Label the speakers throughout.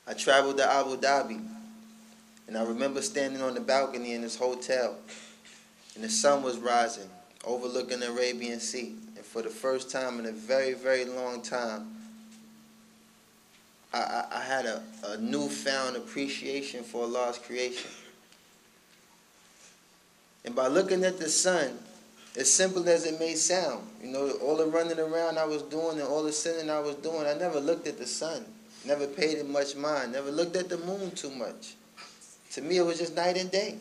Speaker 1: I traveled to Abu Dhabi, and I remember standing on the balcony in this hotel, and the sun was rising, overlooking the Arabian Sea. And for the first time in a very, very long time, I had a newfound appreciation for Allah's creation. And by looking at the sun, as simple as it may sound, all the running around I was doing and all the sinning I was doing, I never looked at the sun, never paid it much mind, never looked at the moon too much. To me, it was just night and day.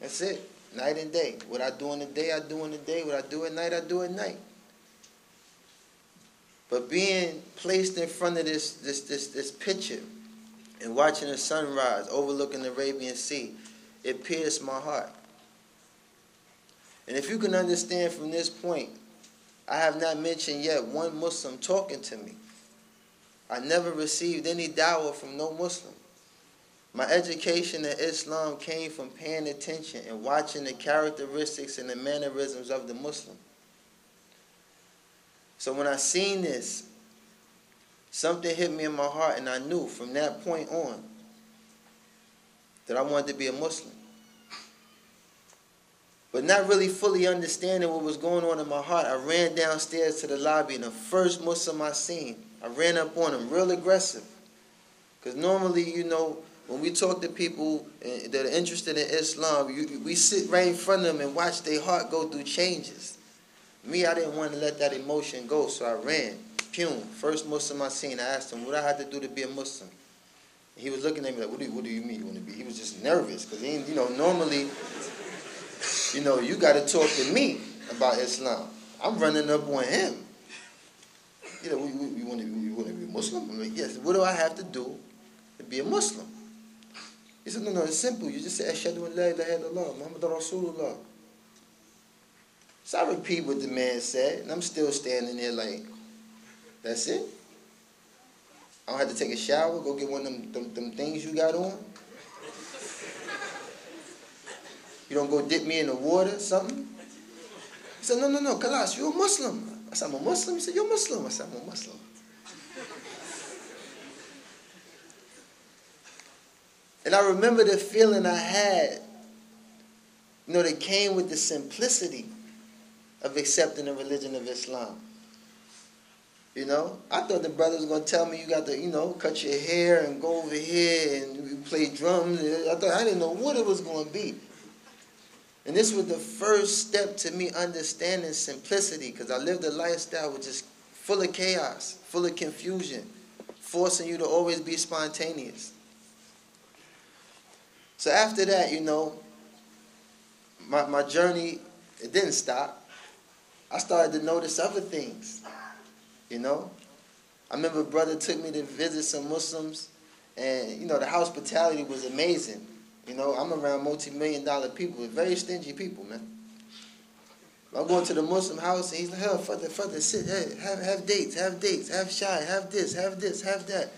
Speaker 1: That's it, night and day. What I do in the day, I do in the day. What I do at night, I do at night. But being placed in front of this picture and watching the sunrise overlooking the Arabian Sea, it pierced my heart. And if you can understand from this point, I have not mentioned yet one Muslim talking to me. I never received any dawah from no Muslim. My education in Islam came from paying attention and watching the characteristics and the mannerisms of the Muslim. So when I seen this, something hit me in my heart, and I knew from that point on that I wanted to be a Muslim. But not really fully understanding what was going on in my heart, I ran downstairs to the lobby, and the first Muslim I seen, I ran up on him real aggressive. Because normally, when we talk to people that are interested in Islam, we sit right in front of them and watch their heart go through changes. Me, I didn't want to let that emotion go, so I ran. Pum, first Muslim I seen, I asked him, what I had to do to be a Muslim? And he was looking at me like, what do you mean you want to be? He was just nervous, because normally, you got to talk to me about Islam. I'm running up on him. You want to be a Muslim? I'm like, yes. What do I have to do to be a Muslim? He said, no, it's simple. You just say, Ashhadu an la ilaha illallah, Muhammadur Rasulullah. So I repeat what the man said, and I'm still standing there like, that's it? I don't have to take a shower, go get one of them things you got on? You don't go dip me in the water or something? He said, no, Khalas, you're a Muslim. I said, I'm a Muslim? He said, you're a Muslim. I said, I'm a Muslim. And I remember the feeling I had, that came with the simplicity of accepting the religion of Islam. I thought the brother was going to tell me you got to, cut your hair and go over here and you play drums. I didn't know what it was going to be. And this was the first step to me understanding simplicity, because I lived a lifestyle which is full of chaos, full of confusion, forcing you to always be spontaneous. So after that, my journey, it didn't stop. I started to notice other things, I remember a brother took me to visit some Muslims, and, the hospitality was amazing. I'm around multi-million-dollar people, very stingy people, man. I'm going to the Muslim house, and he's like, Father, sit, hey, have dates, have shy, have this, have that.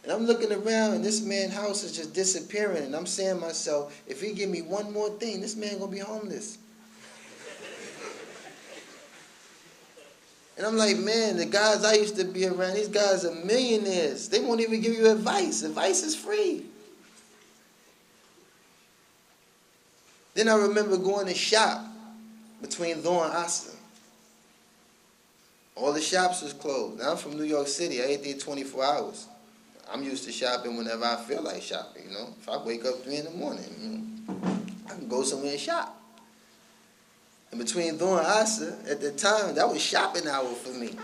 Speaker 1: And I'm looking around, and this man's house is just disappearing, and I'm saying to myself, if he give me one more thing, this man going to be homeless. And I'm like, man, the guys I used to be around, these guys are millionaires. They won't even give you advice. Advice is free. Then I remember going to shop between Dhuhr and Asr. All the shops was closed. Now I'm from New York City. I ain't there 24 hours. I'm used to shopping whenever I feel like shopping, If I wake up 3 in the morning, I can go somewhere and shop. And between Dhuhr and Asr, at the time, that was shopping hour for me.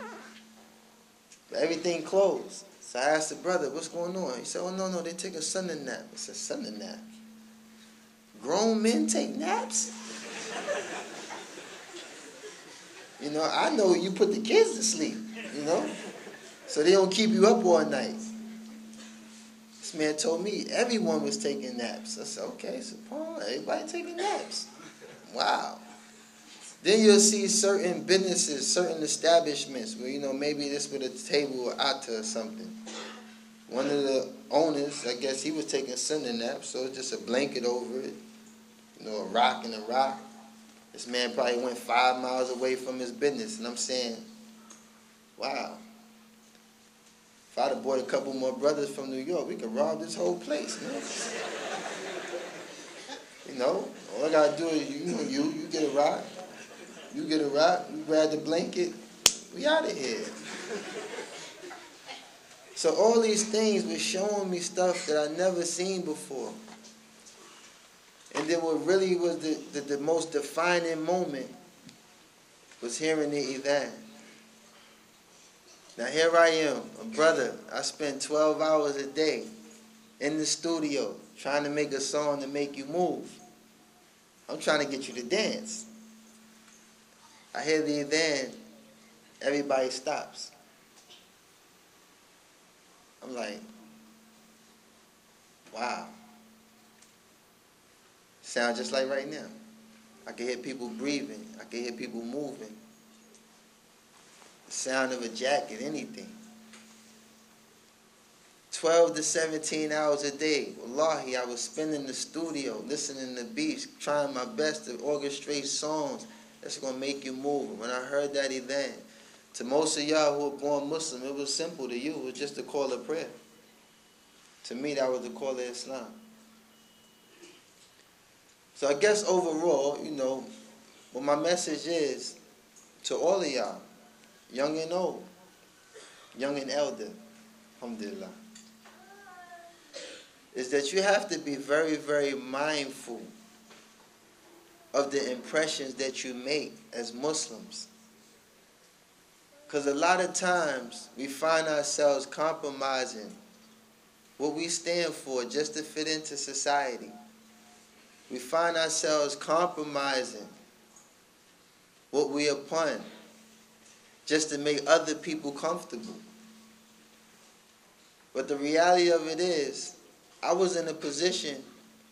Speaker 1: But everything closed. So I asked the brother, what's going on? He said, oh, no, they take a Sunday nap. I said, Sunday nap? Grown men take naps? I know you put the kids to sleep, so they don't keep you up all night. This man told me everyone was taking naps. I said, okay, so everybody taking naps. Wow. Then you'll see certain businesses, certain establishments where, maybe this with a table or atta or something. One of the owners, I guess he was taking Sunday nap, so it's just a blanket over it, a rock and a rock. This man probably went 5 miles away from his business, and I'm saying, wow. If I'd have brought a couple more brothers from New York, we could rob this whole place, man. You know, all I gotta do is you get a rock, you get a rock, you grab the blanket, we out of here. So all these things were showing me stuff that I never seen before. And then what really was the most defining moment was hearing the Adhan. Now here I am, a brother. I spent 12 hours a day in the studio trying to make a song to make you move. I'm trying to get you to dance. I hear the Adhan, everybody stops. I'm like, wow. Sound just like right now. I can hear people breathing. I can hear people moving. The sound of a jacket, anything. 12 to 17 hours a day. Wallahi, I was spending the studio, listening to beats, trying my best to orchestrate songs that's going to make you move. And when I heard that Adhan, to most of y'all who were born Muslim, it was simple to you. It was just a call of prayer. To me, that was the call of Islam. So I guess overall, what my message is to all of y'all, young and old, young and elder, alhamdulillah, is that you have to be very, very mindful of the impressions that you make as Muslims. Because a lot of times we find ourselves compromising what we stand for just to fit into society. We find ourselves compromising what we are upon just to make other people comfortable. But the reality of it is, I was in a position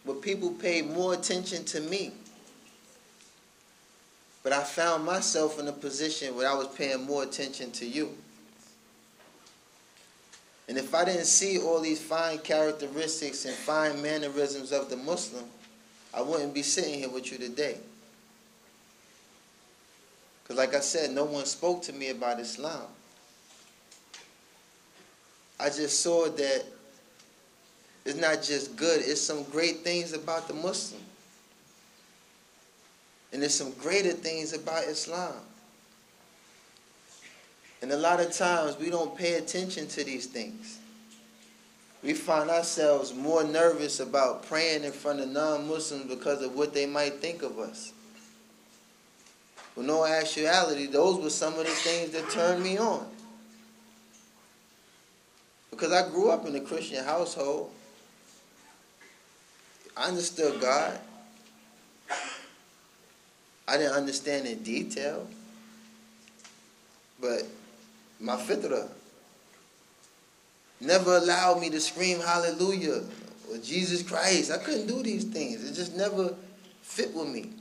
Speaker 1: where people paid more attention to me. But I found myself in a position where I was paying more attention to you. And if I didn't see all these fine characteristics and fine mannerisms of the Muslim, I wouldn't be sitting here with you today. Because like I said, no one spoke to me about Islam. I just saw that it's not just good, it's some great things about the Muslim. And there's some greater things about Islam. And a lot of times we don't pay attention to these things. We find ourselves more nervous about praying in front of non-Muslims because of what they might think of us. But no actuality, those were some of the things that turned me on. Because I grew up in a Christian household. I understood God. I didn't understand in detail. But my fitrah never allowed me to scream hallelujah or Jesus Christ. I couldn't do these things. It just never fit with me.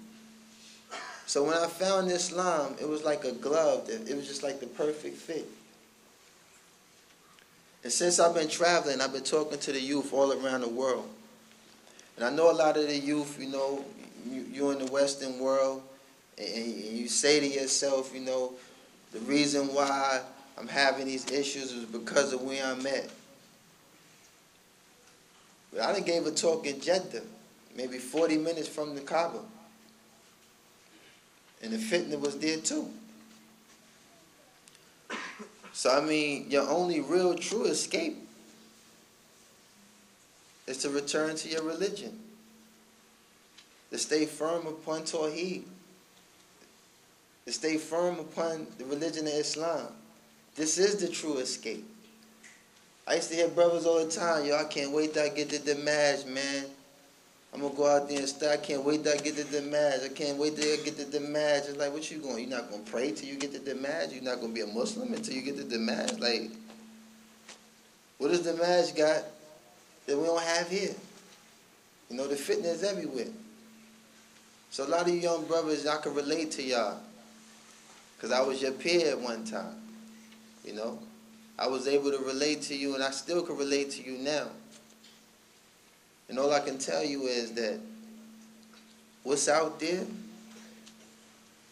Speaker 1: So when I found Islam, it was like a glove. It was just like the perfect fit. And since I've been traveling, I've been talking to the youth all around the world. And I know a lot of the youth, you're in the Western world, and you say to yourself, the reason why I'm having these issues is because of where I'm at. But I done gave a talk in Jeddah, maybe 40 minutes from the Kaaba. And the fitna was there too. So your only real true escape is to return to your religion. To stay firm upon Tawheed. To stay firm upon the religion of Islam. This is the true escape. I used to hear brothers all the time, I can't wait till I get to the Damaj, man. I'm going to go out there and start. I can't wait till I get to the Damaj. I can't wait till I get to the Damaj. It's like, what you going? You're not going to pray till you get to the Damaj? You're not going to be a Muslim until you get to the Damaj? Like, what does the Damaj got that we don't have here? The fitna is everywhere. So a lot of you young brothers, I can relate to y'all. Because I was your peer at one time. I was able to relate to you, and I still can relate to you now. And all I can tell you is that what's out there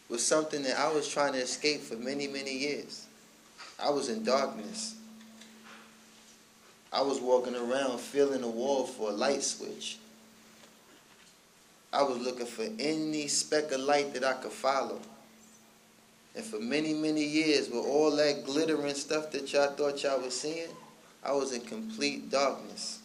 Speaker 1: was something that I was trying to escape for many, many years. I was in darkness. I was walking around feeling the wall for a light switch. I was looking for any speck of light that I could follow. And for many, many years, with all that glittering stuff that y'all thought y'all was seeing, I was in complete darkness.